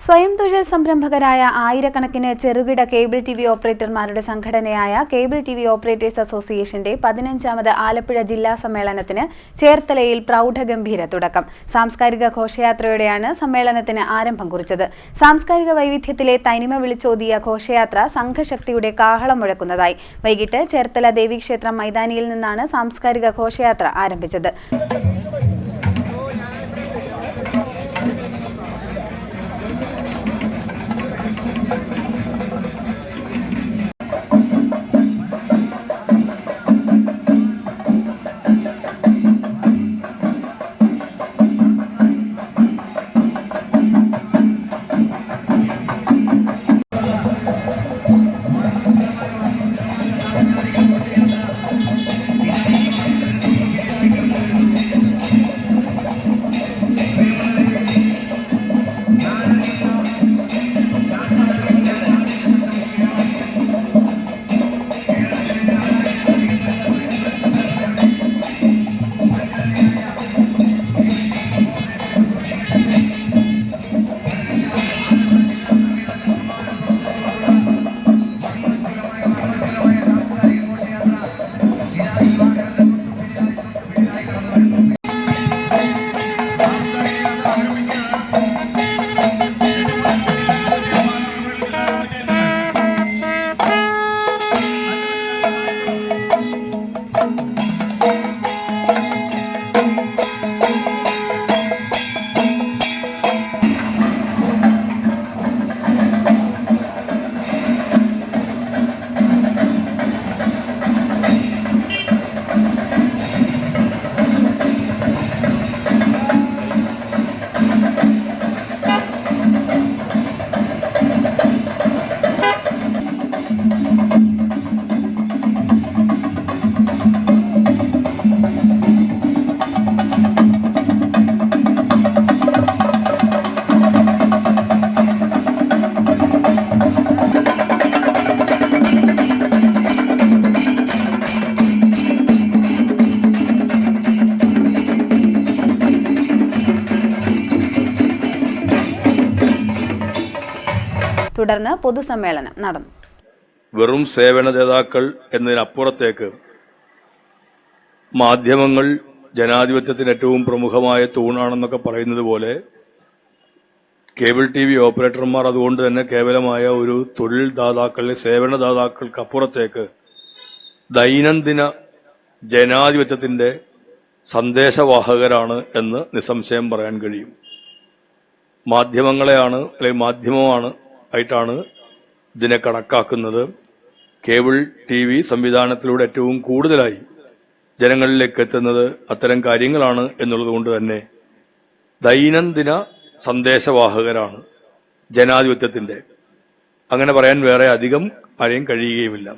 സ്വയം തൊഴിൽ സംരംഭകരായ ആയിരക്കണക്കിന് ചെറുകിട കേബിൾ ടി വി ഓപ്പറേറ്റർമാരുടെ സംഘടനയായ കേബിൾ ടി വി ഓപ്പറേറ്റേഴ്സ് അസോസിയേഷന്റെ 15ാമത് ആലപ്പുഴ ജില്ലാ സമ്മേളനത്തിന് ചേർത്തലയിൽ പ്രൗഢഗംഭീര തുടക്കം. സാംസ്കാരിക ഘോഷയാത്രയോടെയാണ് സമ്മേളനത്തിന് ആരംഭം കുറിച്ചത്. സാംസ്കാരിക വൈവിധ്യത്തിലെ തനിമ വിളിച്ചോതിയ ഘോഷയാത്ര സംഘശക്തിയുടെ കാഹളം മുഴക്കുന്നതായി. വൈകിട്ട് ചേർത്തല ദേവീക്ഷേത്രം മൈതാനിയിൽ നിന്നാണ് സാംസ്കാരിക ഘോഷയാത്ര ആരംഭിച്ചത്. തുടർന്ന് പൊതുസമ്മേളനം നടന്നു. വെറും സേവനദാതാക്കൾ എന്നതിനപ്പുറത്തേക്ക് മാധ്യമങ്ങൾ ജനാധിപത്യത്തിന് ഏറ്റവും പ്രമുഖമായ തൂണാണെന്നൊക്കെ പറയുന്നത് പോലെ കേബിൾ ടി വി ഓപ്പറേറ്റർമാർ അതുകൊണ്ട് തന്നെ കേവലമായ ഒരു തൊഴിൽ ദാതാക്കളിലെ സേവനദാതാക്കൾക്ക് അപ്പുറത്തേക്ക് ദൈനംദിന ജനാധിപത്യത്തിന്റെ സന്ദേശവാഹകരാണ് എന്ന് നിസ്സംശയം പറയാൻ കഴിയും. മാധ്യമങ്ങളെയാണ് അല്ലെങ്കിൽ മാധ്യമമാണ് ആയിട്ടാണ് ഇതിനെ കണക്കാക്കുന്നത്. കേബിൾ ടി വി സംവിധാനത്തിലൂടെ ഏറ്റവും കൂടുതലായി ജനങ്ങളിലേക്ക് എത്തുന്നത് അത്തരം കാര്യങ്ങളാണ് എന്നുള്ളത് കൊണ്ട് തന്നെ ദൈനംദിന സന്ദേശവാഹകരാണ് ജനാധിപത്യത്തിന്റെ. അങ്ങനെ പറയാൻ വേറെ അധികം ആരെയും കഴിയുകയുമില്ല.